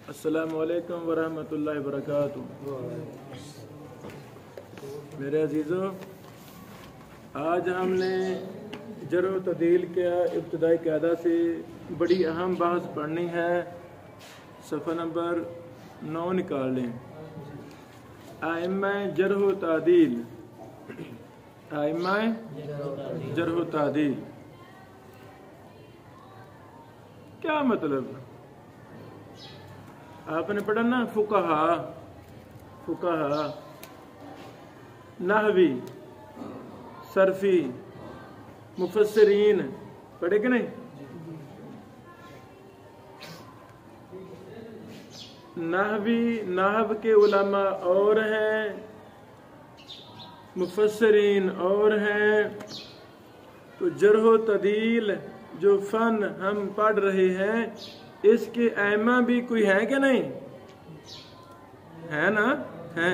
अस्सलामु अलैकुम वरहमतुल्लाहि वबरकातुहू। मेरे अजीज़ों, आज हमने जर्ह व तअदील के इब्तिदाई क़ायदा से बड़ी अहम बहस पढ़नी है। सफ़ा नंबर 9 निकाल लें। आइम्मा जर्ह व तअदील, आइम्मा जर्ह व तअदील क्या मतलब? आपने पढ़ा ना, फुकहा, फुकहा, नहवी, सरफी, मुफस्सिरीन पढ़े कि नहीं? नहव के उलमा और हैं, मुफस्सिरीन और हैं। तो जर्ह व तअदील जो फ़न हम पढ़ रहे हैं, इसके आइम्मा भी कोई है कि नहीं? है ना? है।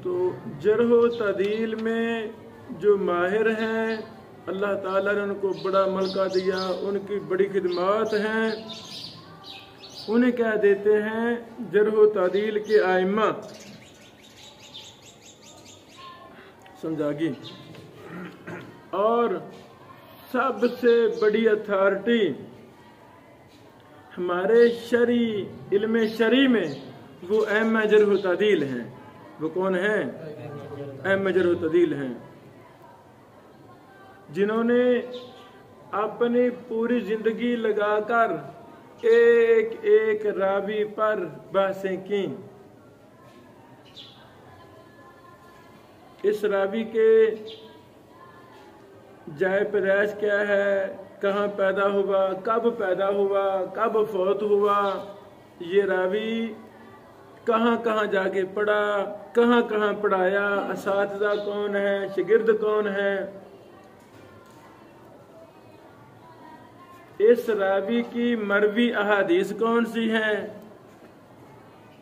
तो जर्ह व तअदील में जो माहिर हैं, अल्लाह ताला ने उनको बड़ा मलका दिया, उनकी बड़ी खिदमात हैं, उन्हें क्या देते हैं? जर्ह व तअदील के आइम्मा। समझागी? और सबसे बड़ी अथॉरिटी हमारे इल्म शरी में वो आइम्मा जर्ह व तअदील हैं। वो कौन हैं? आइम्मा जर्ह व तअदील हैं, जिन्होंने अपनी पूरी जिंदगी लगाकर एक एक रावी पर बहसें की। इस रावी के जाए पैदाइश क्या है, कहाँ पैदा हुआ, कब पैदा हुआ, कब फौत हुआ, ये रावी कहाँ कहाँ जाके पढ़ा, कहाँ कहाँ पढ़ाया, असातिज़ा कौन है, शागिर्द कौन है, इस रावी की मरवी अहादीस कौन सी हैं,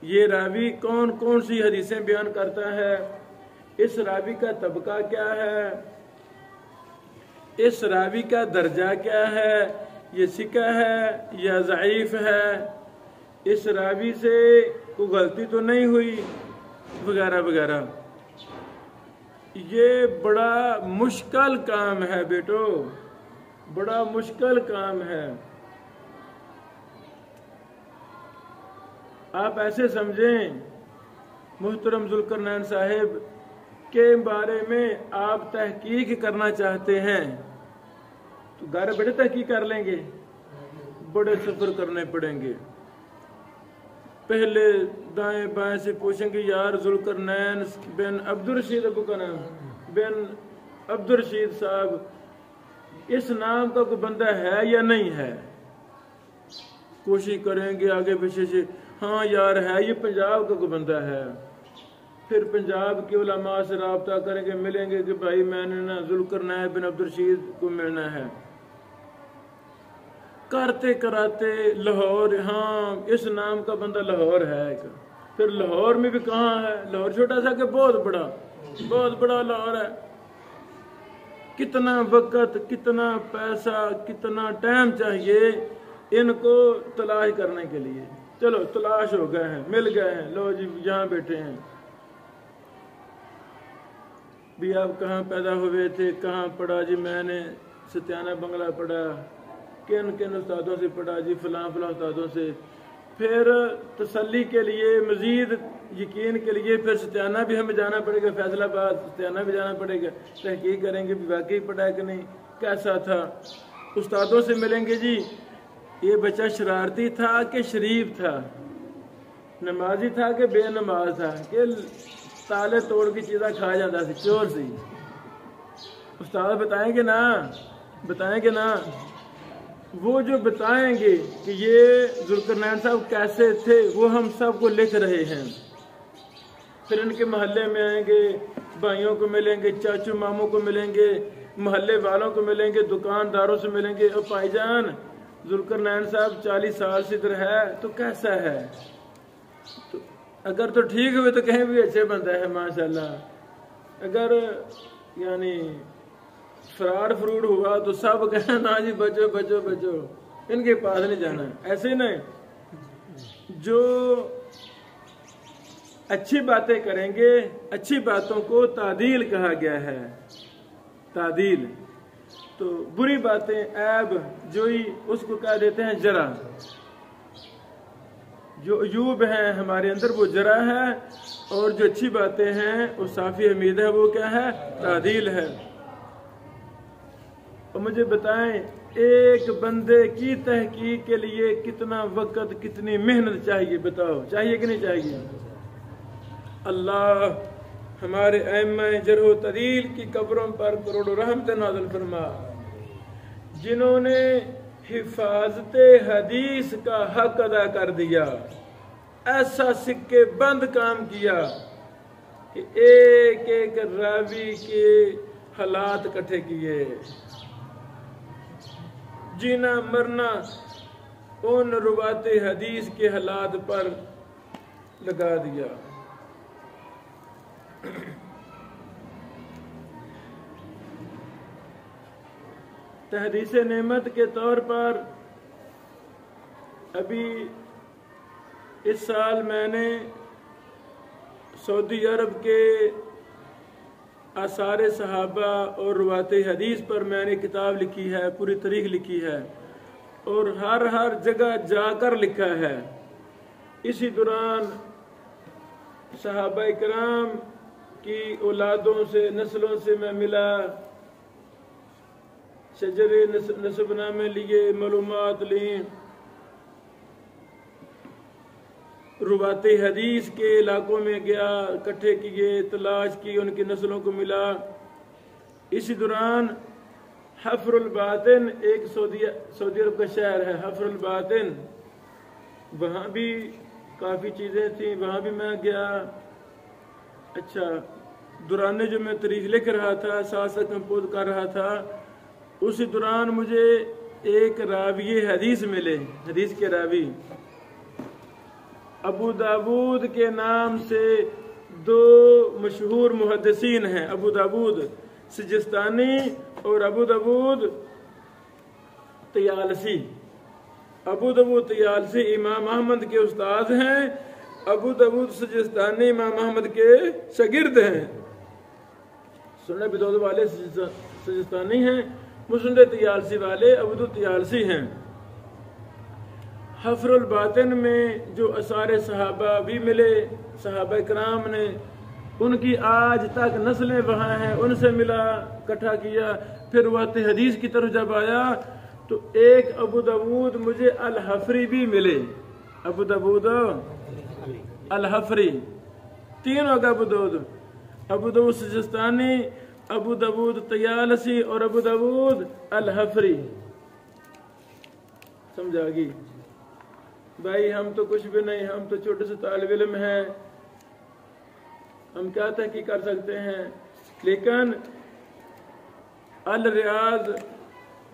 ये रावी कौन कौन सी हदीसें बयान करता है, इस रावी का तबका क्या है, इस रावी का दर्जा क्या है, ये सिका है या ज़ईफ़ है, इस रावी से कोई गलती तो नहीं हुई, वगैरह वगैरह। ये बड़ा मुश्किल काम है बेटो, बड़ा मुश्किल काम है। आप ऐसे समझें, मुहतरम ज़ुल्करनैन साहिब के बारे में आप तहकीक करना चाहते हैं तो घर बैठे तहकीक कर लेंगे? बड़े सफर करने पड़ेंगे। पहले दाएं बाएं से पूछेंगे, यार ज़ुल्करनैन बिन अब्दुल रशीद, अबू का नाम बिन अब्दुल रशीद साहब, इस नाम का कोई बंदा है या नहीं है? कोशिश करेंगे आगे पीछे से, हाँ यार है, ये पंजाब का कोई बंदा है। फिर पंजाब के उलमा से रब्ता करेंगे, मिलेंगे कि भाई मैंने ना ज़ुल्करनैन बिन अब्दुल रशीद को मिलना है। करते कराते लाहौर, हाँ इस नाम का बंदा लाहौर है एक। फिर लाहौर में भी कहाँ है? लाहौर छोटा सा कि बहुत बड़ा लाहौर है। कितना वक्त, कितना पैसा, कितना टाइम चाहिए इनको तलाश करने के लिए। चलो तलाश हो गए हैं, मिल गए हैं, लो जी यहाँ बैठे हैं। भी आप कहाँ पैदा हुए थे, कहाँ पढ़ा जी? मैंने सत्याना बंगला पढ़ा। किन किन उस्तादों से पढ़ा जी? फलां फलां उस्तादों से। फिर तसल्ली के लिए, मज़ीद यकीन के लिए फिर सत्याना भी हमें जाना पड़ेगा, फैसलाबाद सत्याना भी जाना पड़ेगा। तहकीक करेंगे भी वाकई पढ़ा है कि नहीं, कैसा था। उस्तादों से मिलेंगे, जी ये बच्चा शरारती था कि शरीफ था, नमाजी था कि बेनमाज था, कि ताले तोड़ की चीज़ें खा जाता था, चोर सी। उस्ताद बताएंगे ना, बताएंगे ना। वो जो बताएंगे कि ये ज़ुल्करनैन साहब कैसे थे, वो हम सब को लिख रहे हैं। फिर इनके मोहल्ले में आएंगे, भाइयों को मिलेंगे, चाचू मामू को मिलेंगे, मोहल्ले वालों को मिलेंगे, दुकानदारों से मिलेंगे। और भाईजान ज़ुल्करनैन साहब 40 साल से इधर है तो कैसा है? तो अगर तो ठीक हुए तो कहीं भी अच्छे बंदा है माशाल्लाह। अगर यानी फ्रॉड फ्रूड हुआ तो सब कहना ना जी बचो बचो बचो, इनके पास नहीं जाना। ऐसे नहीं, जो अच्छी बातें करेंगे, अच्छी बातों को तादील कहा गया है, तादील। तो बुरी बातें, ऐब, जोई, उसको कह देते हैं जरा। जो अयूब है हमारे अंदर वो जरा है, और जो अच्छी बातें हैं वो साफी हमीद है, वो क्या है? तादील है। और मुझे बताएं, एक बंदे की तहकीक के लिए कितना वक्त, कितनी मेहनत चाहिए? बताओ, चाहिए कि नहीं चाहिए? अल्लाह हमारे अइम्मा जरह तदील की कब्रों पर करोड़ों रहमत नाज़िल फरमा, जिन्होंने हिफाजते हदीस का हक अदा कर दिया, ऐसा सिक्के बंद काम किया कि एक एक रावी के हालात इकट्ठे किए, जीना मरना उन रुवाते हदीस के हालात पर लगा दिया। तहदीस नेमत के तौर पर अभी इस साल मैंने सऊदी अरब के आसार सहाबा और रुवाते हदीस पर मैंने किताब लिखी है, पूरी तारीख लिखी है, और हर जगह जाकर लिखा है। इसी दौरान सहाबा इकराम की औलादों से, नस्लों से मैं मिला, शजरे नसबनामे लिए, मालूमात ली, रुवाते हदीस के इलाकों में गया, इकट्ठे किए, तलाश की, उनकी नस्लों को मिला। इसी दौरान हफ्रुल बातिन, एक सऊदी अरब का शहर है हफ्रुल बातिन, वहाँ भी काफ़ी चीज़ें थी, वहाँ भी मैं गया। अच्छा, दौरान जो मैं तारीख लिख रहा था, साथ साथ कंपोज कर रहा था, उसी दौरान मुझे एक रावी हदीस मिले, हदीस के रावी अबू दाऊद के नाम से दो मशहूर मुहद्दिसीन हैं, अबू दाऊद सिजिस्तानी और अबू दाऊद तयालसी। अबू दाऊद तयालसी इमाम अहमद के उस्ताद हैं, अबू दाऊद सिजिस्तानी इमाम अहमद के शागिर्द हैं। सुन्नत बिदअत वाले सिजिस्तानी हैं, मुस्नद तयालसी वाले अबू दाऊद तयालसी हैं। हफ्रुल बातिन में जो असारे सहाबा भी मिले, सहाबा इकराम ने, उनकी आज तक नस्लें वहाँ हैं, उनसे मिला, इकट्ठा किया। फिर वह हदीस की तरफ जब आया तो एक अबू दाऊद मुझे अल हफरी भी मिले, अबू दाऊद अल हफरी, तीनों का अबू दाऊद सिजिस्तानी, अबू दाऊद तयालसी और अबू दाऊद अल हफरी। समझा गई भाई? हम तो कुछ भी नहीं, हम तो छोटे से तालिब इल्म हैं, हम क्या तहकीक कर सकते हैं? लेकिन अल रियाज,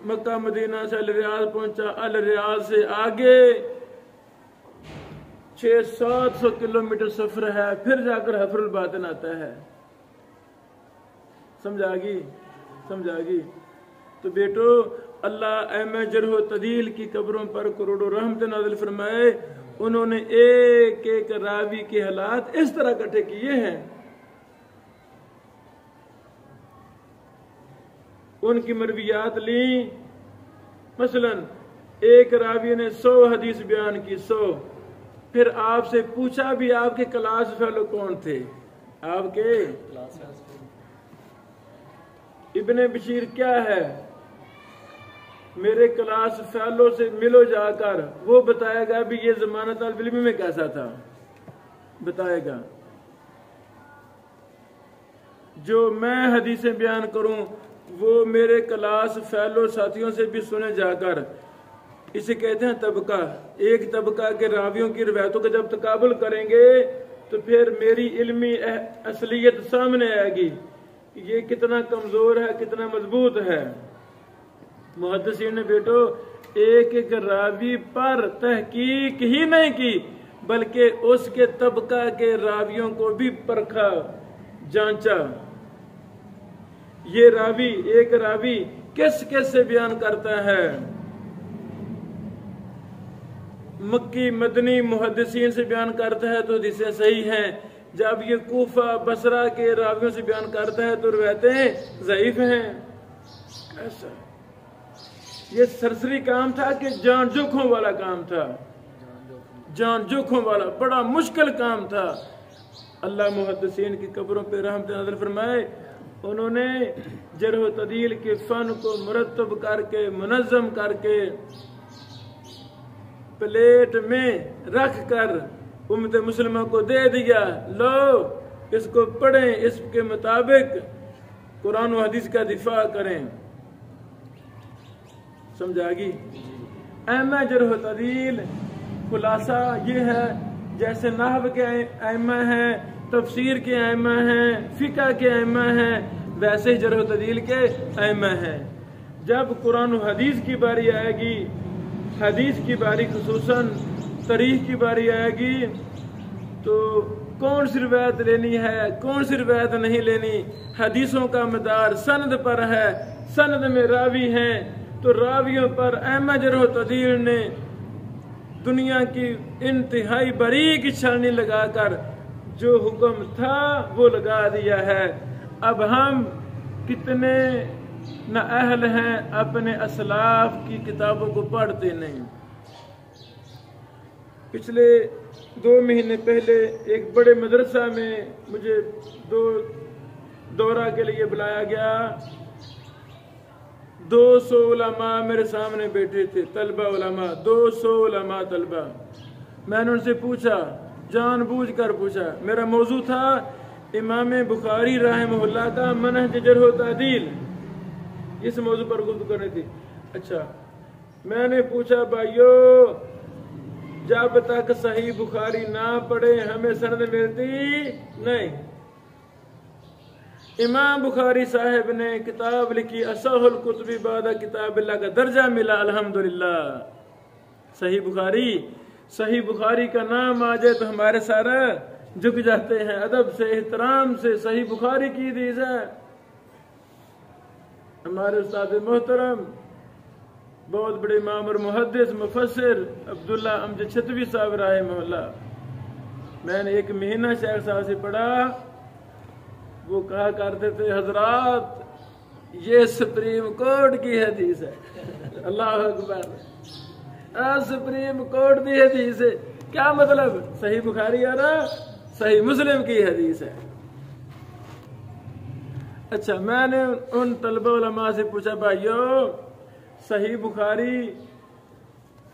मक्का मदीना से अल रियाज पहुंचा, अल रियाज से आगे 600-700 किलोमीटर सफर है, फिर जाकर हफ्रुल बातिन आता है। समझागी? समझागी? तो बेटो, अल्लाह अइम्मा जरह तदील की कब्रों पर करोड़ों रहमत नाज़िल फरमाए। उन्होंने एक एक रावी के हालात इस तरह इकट्ठे किए हैं, उनकी मरवियात ली। मसलन एक रावी ने 100 हदीस बयान की, 100। फिर आपसे पूछा भी, आपके क्लास फेलो कौन थे? आपके इब्ने बशीर क्या है? मेरे क्लास फेलो से मिलो जाकर, वो बताएगा भी ये ज़माना तालिब इल्म में कैसा था, बताएगा। जो मैं हदीसें बयान करूं वो मेरे क्लास फेलो साथियों से भी सुने जाकर। इसे कहते हैं तबका। एक तबका के रावियों की रिवायतों का जब तकाबुल करेंगे तो फिर मेरी इल्मी असलियत सामने आएगी, ये कितना कमजोर है, कितना मजबूत है। मुहद्दिसीन ने बेटो एक एक रावी पर तहकीक ही नहीं की, बल्कि उसके तबका के रावियों को भी परखा, जांचा। ये रावी, एक रावी किस किस से बयान करता है, मक्की मदनी मुहद्दिसीन से बयान करता है तो हदीसें सही हैं, जब ये कूफा बसरा के रावियों से बयान करता है तो रिवायतें ज़ईफ हैं। ऐसा ये सरसरी काम था कि जान जोखों वाला काम था, जान जोखों वाला बड़ा मुश्किल काम था। अल्लाह मुहद्दिसीन की कब्रों पे रहमत नज़र फरमाए। उन्होंने जरह तदील के फन को मुरतब करके मुनज़्ज़म करके प्लेट में रख कर उम्मत मुस्लिमा को दे दिया, लो इसको पढ़ें, इसके मुताबिक कुरान व हदीस का दिफा करें। समझागी? अहमा जरह तदील खुलासा ये है, जैसे नहव के अहमा हैं, तफसीर के अहमा हैं, फिक़ह के अहमा हैं, वैसे ही जरह तदील के अहमा हैं। जब कुरान व हदीस की बारी आएगी, हदीस की बारी खुसूसन तारीख की बारी आएगी, तो कौन सी रिवायत लेनी है, कौन सी रिवायत नहीं लेनी, हदीसों का मदार सनद पर है। सनद में रावी हैं तो रावियों पर अहमा जरह तदील ने दुनिया की इंतहाई बारीक छानी लगाकर जो हुक्म था वो लगा दिया है। अब हम कितने नाअहल हैं, अपने असलाफ की किताबों को पढ़ते नहीं। पिछले 2 महीने पहले एक बड़े मदरसा में मुझे दौरा के लिए बुलाया गया। 200 उलमा मेरे सामने बैठे थे, तलबा उलमा, 200 उलमा तलबा। मैंने उनसे पूछा, जानबूझकर पूछा, मेरा मौजू था इमाम बुखारी रहमहुल्लाह का मनहज जरह तदील, इस मौजू पर गुफ्तगू करनी थी। अच्छा, मैंने पूछा, भाइयों जब तक सही बुखारी ना पढ़े हमें सनद मिलती नहीं। इमाम बुखारी साहब ने किताब लिखी, असहुल कुतुबी बादा किताबिल्लाह का दर्जा मिला, अल्हम्दुलिल्लाह। सही बुखारी का नाम आ जाए तो हमारे सारा झुक जाते हैं, अदब से एहतराम से सही बुखारी की हदीस है। हमारे उस्ताद मोहतरम बहुत बड़े इमाम और मुहद्दिस मुफस्सिर अब्दुल्ला अमजद छतवी साहब रहमहुल्लाह, मैंने 1 महीना शेख साहब से पढ़ा। वो कहा करते थे, हजरात ये सुप्रीम कोर्ट की हदीस है। अल्लाह अकबर, सुप्रीम कोर्ट की हदीस है। क्या मतलब? सही बुखारी आ रहा, सही मुस्लिम की हदीस है। अच्छा, मैंने उन तलबा उलमा से पूछा, भाइयों सही बुखारी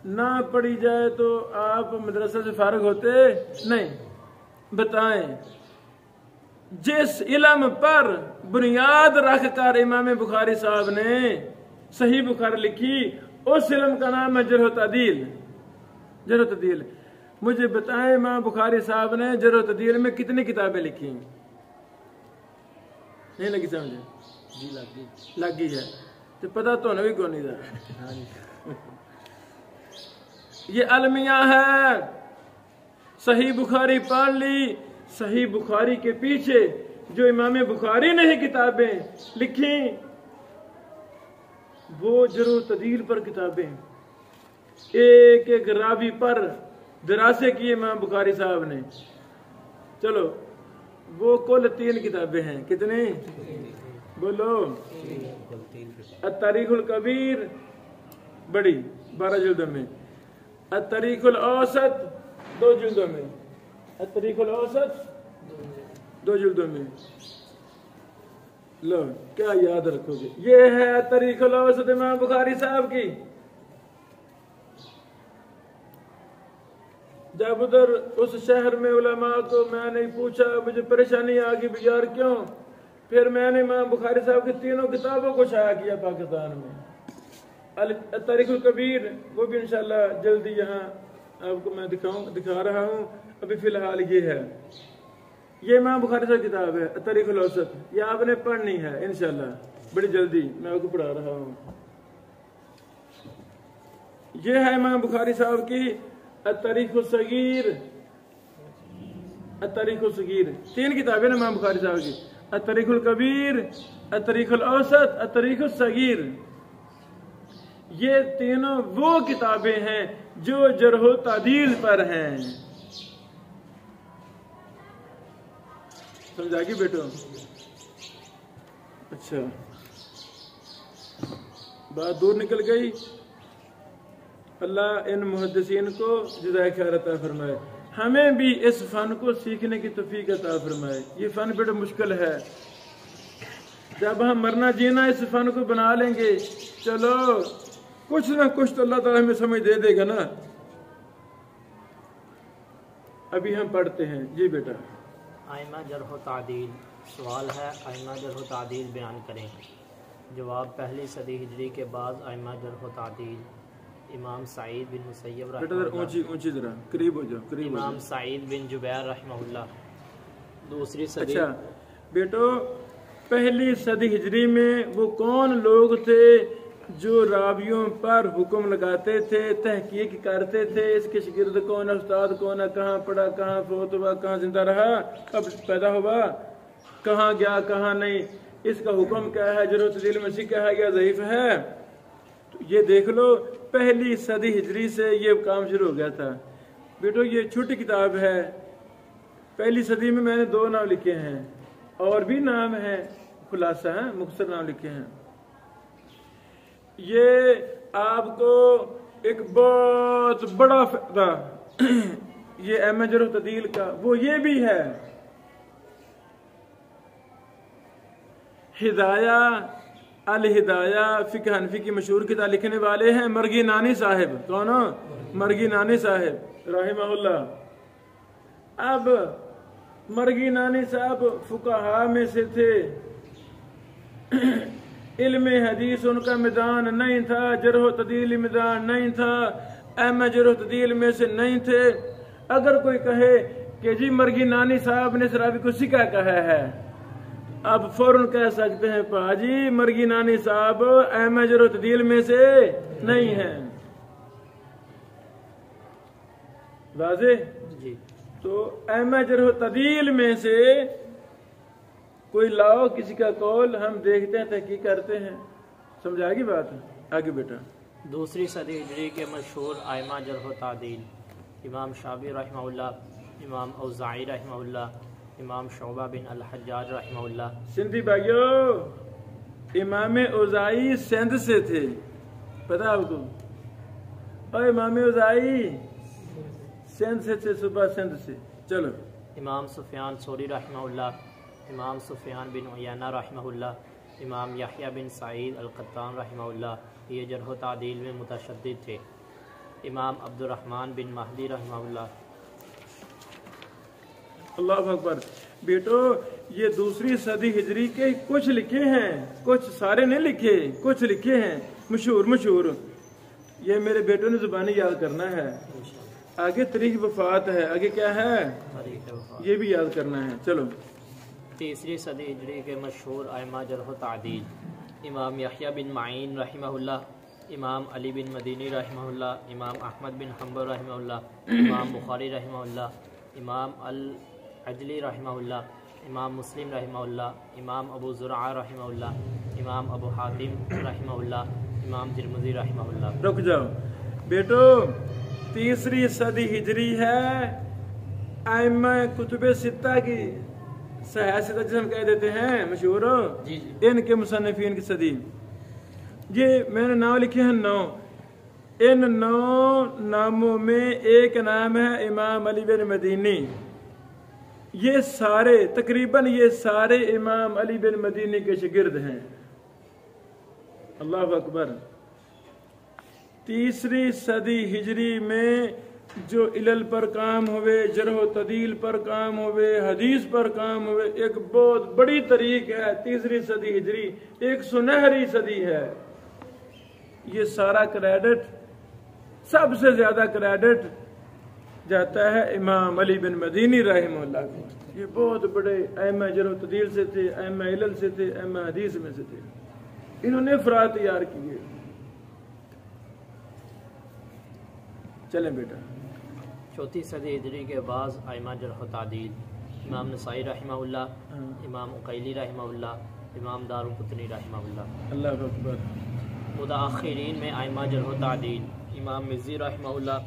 ना पढ़ी जाए तो आप मदरसा से फारिग होते नहीं? बताएं। जिस इल्म पर बुनियाद रखकर इमाम बुखारी साहब ने सही बुखारी लिखी, उस इल्म का नाम है जरह तदील। जरह तदील। मुझे बताएं, इमाम बुखारी साहब ने जरह तदील में कितनी किताबें लिखी? नहीं लगी समझे? जी लगी है तो पता तो नहीं कौन नहीं था। ये अलमिया है, सही बुखारी पढ़ ली। सही बुखारी के पीछे जो इमाम बुखारी ने ही किताबें लिखी वो जरूर तदील पर किताबें, एक एक रावी पर दरासे किए इमाम बुखारी साहब ने। चलो वो कुल 3 किताबें हैं। कितने बोलो? अत-तारीखुल कबीर बड़ी 12 जिल्दों में, अत-तारीखुल औसत 2 जिल्दों में, अत-तारीखुल औसत 2 जिल्दों में। लो क्या याद रखोगे? ये है अत-तारीखुल औसत इमाम बुखारी साहब की। जब उधर उस शहर में उलमा को मैंने पूछा, मुझे परेशानी आ गई यार क्यों, फिर मैंने इमाम बुखारी साहब की 3 किताबों को शाया किया पाकिस्तान में। तारीखुल कबीर वो भी इंशाल्लाह जल्दी यहाँ आपको मैं दिखा रहा हूँ। अभी फिलहाल ये है, ये इमाम बुखारी साहब किताब है तारीखुल औसत, ये आपने पढ़नी है इंशाल्लाह बड़ी जल्दी, मैं आपको पढ़ा रहा हूँ। ये है इमाम बुखारी साहब की अत-तारीखुल सगीर, अत-तारीखुल सगीर 3 किताबें इमाम बुखारी साहब की, अत-तारीखुल कबीर, अत-तारीखुल औसत, अत-तारीखुल सगीर। ये तीनों वो किताबें हैं जो जरह तादील पर हैं। समझा कि बेटो? अच्छा, बात दूर निकल गई। अल्लाह इन मुहद्दिसीन को जज़ाए खैर अता फरमाए। हमें भी इस फन को सीखने की तौफीक अता फरमाए। ये फन बड़ा मुश्किल है। जब हम मरना जीना इस फन को बना लेंगे, चलो कुछ ना कुछ तो अल्लाह ताला हमें समझ दे देगा ना। अभी हम पढ़ते हैं जी बेटा। आइमा जरह तादील। सवाल है, आइमा जरह तादील बयान करें। जवाब, पहली सदी हिजरी के बाद आइमा जरह तादील इमाम सईद बिन मुसय्यब ऊंची जरा करीब हो जाओ, करीब इमाम सईद बिन जुबैर रहमहुल्लाह। दूसरी सदी। अच्छा बेटो, पहली सदी हिजरी में वो कौन लोग थे जो रावियों पर हुक्म लगाते थे, तहकीक करते थे, इसके शागिर्द कौन है, उस्ताद कौन है, कहाँ पढ़ा, कहाँ फोत हुआ, कहाँ जिंदा रहा, कब पैदा हुआ, कहाँ गया, कहाँ नहीं, इसका हुक्म क्या है, जरूरत दिल में क्या है, या ज़ईफ है। तो ये देख लो, पहली सदी हिजरी से ये काम शुरू हो गया था। बेटो ये छोटी किताब है, पहली सदी में मैंने 2 नाम लिखे हैं, और भी नाम है, खुलासा है, मुख्तसर नाम लिखे हैं। ये आपको एक बहुत बड़ा फायदा ये एम जरह तादील का वो ये भी है। हिदाया अल हिदाया फिक़ह हनफी की मशहूर किताब लिखने वाले हैं मरगी नानी साहिब। कौन हो? मरगी नानी साहिब रहमहुल्लाह। अब मरगी नानी साहब फुकाहा में से थे, इल्म हदीस उनका मैदान नहीं था, जरह तदील मैदान नहीं था, एम जरह तदील में से नहीं थे। अगर कोई कहे कि जी मरगी नानी साहब ने सरावी को सिका कहा है, अब फौरन कह सकते हैं पाजी मरगी नानी साहब एम जरह तदील में से नहीं है। वाज़े जी। तो एम जरह तदील में से कोई लाओ किसी का कौल, हम देखते हैं, तहकीक करते हैं। समझाएगी बात? आगे बेटा। दूसरी सदी हिजरी के मशहूर आइमा जरह तादील इमाम शाबी रहमहुल्लाह, इमाम औज़ाई रहमहुल्लाह, इमाम शोबा बिन अल हज्जाज रहमहुल्लाह। सिंधी भाइयों, इमाम औज़ाई सिंध से थे, पता आपको? और इमाम औज़ाई सिंध से थे, सुबह सिंध से। चलो। इमाम सुफियान सोरी रहमहुल्लाह, इमाम सुफियान बिन उयैना रहमहुल्लाह, इमाम यहया बिन सईद अल-क़त्तान रहमहुल्लाह, ये जरह तादील में मुतशद्दिद थे। इमाम अब्दुर्रहमान बिन महदी रहमहुल्लाह। अल्लाह अकबर। बेटो ये दूसरी सदी हिजरी के कुछ लिखे हैं, कुछ सारे नहीं लिखे, कुछ लिखे हैं मशहूर मशहूर। ये मेरे बेटों ने जुबानी याद करना है। आगे तारीख वफात है, आगे क्या है ये भी याद करना है। चलो। तीसरी सदी हिजरी के मशहूर आइमा जरह तादील इमाम यहया बिन माइन रहमहुल्लाह, इमाम अली बिन मदीनी रहमहुल्लाह, इमाम अहमद बिन हम्बल रहमहुल्लाह, इमाम बुखारी रहमहुल्लाह, इमाम अल अजली रहमहुल्लाह, इमाम मुस्लिम रहमहुल्लाह, इमाम अबू ज़ुरआ रहमहुल्लाह, इमाम अबू हातिम रहमहुल्लाह, इमाम तिरमिज़ी रहमहुल्लाह। रुक जाओ बेटो, तीसरी सदी हिजरी है आइमा कुतुब सित्ता की, सहीह सित्ता जिसे हम कह देते हैं मशहूर, इनके मुसन्निफीन की सदी। ये मैंने नाम लिखे हैं 9। इन 9 नामों में एक नाम है इमाम अली बिन मदीनी। ये सारे तकरीबन ये सारे इमाम अली बिन मदीनी के शागिर्द हैं। अल्लाह अकबर। तीसरी सदी हिजरी में जो इलल पर काम हुए, जरह तदील पर काम हुए, हदीस पर काम हुए, एक बहुत बड़ी तरीक है तीसरी सदी हिजरी, एक सुनहरी सदी है। ये सारा क्रेडिट, सबसे ज्यादा क्रेडिट जाता है इमाम अली बिन मदीनी रहमहुल्लाह को। ये बहुत बड़े अइम्मा जरह तदील से थे, अइम्मा इलल से थे, अइम्मा हदीस में से थे। इन्होंने अफराद तैयार किए। चलें बेटा। चौथी सदी हिजरी के बाद आइमा जरह तादील इमाम नसाई रहमहुल्लाह, इमाम उकैली रहमहुल्लाह, इमाम दारुक़ुतनी रहमहुल्लाह। अल्लाह अकबर। मुताअखिरीन में आइमा जरह व तादील इमाम मिज़्ज़ी रहमहुल्लाह,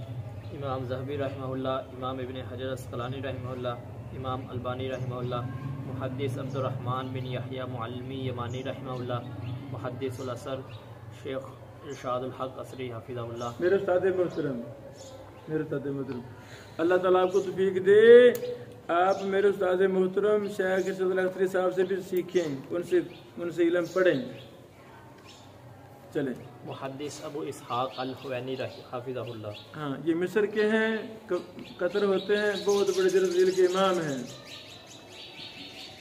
इमाम ज़हबी रहमहुल्लाह, इमाम इब्न हजर अस्क़लानी रहमहुल्लाह, इमाम अलबानी रहमहुल्लाह, मुहद्दिस अब्दुर्रहमान बिन यहया मुअल्लिमी यमानी रहमहुल्लाह, मुहद्दिसुल असर शेख इरशादुल हक असरी हफिज़हुल्लाह। मेरे उस्ताद मोहतरम, अल्लाह ताला आपको तौफीक दे। आप मेरे उस्ताद मोहतरम शेख इरशादुल असरी साहब से भी सीखें, उनसे इल्म पढ़ें। चलें। मुहद्दिस अबू इसहाक अल-हुवैनी हफिज़हुल्लाह। हाँ, ये मिस्र के हैं, कतर होते हैं, बहुत बड़े जरजील के इमाम हैं।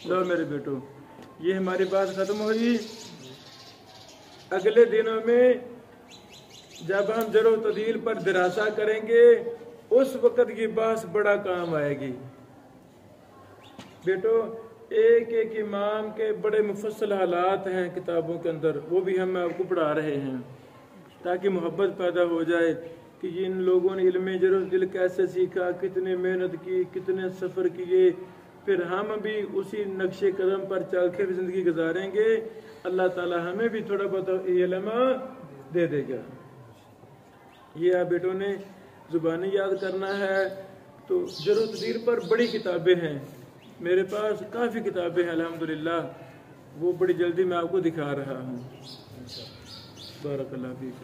लो मेरे बेटो, ये हमारी बात ख़त्म हुई। अगले दिनों में जब हम जरो तदील पर दिरासा करेंगे, उस वक़्त की बात बड़ा काम आएगी। बेटो, एक एक इमाम के बड़े मुफस्सल हालात हैं किताबों के अंदर, वो भी हम आपको पढ़ा रहे हैं ताकि मोहब्बत पैदा हो जाए कि इन लोगों ने इल्म जरूर दिल कैसे सीखा, कितने मेहनत की, कितने सफ़र किए, फिर हम भी उसी नक्शे कदम पर चल के ज़िंदगी गुजारेंगे। अल्लाह ताला हमें भी थोड़ा बहुत इल्म दे देगा। ये आप बेटों ने ज़ुबानी याद करना है। तो जरूर तदीर पर बड़ी किताबें हैं, मेरे पास काफ़ी किताबें हैं अल्हम्दुलिल्लाह, वो बड़ी जल्दी मैं आपको दिखा रहा हूँ। बारकल्लाह फीक।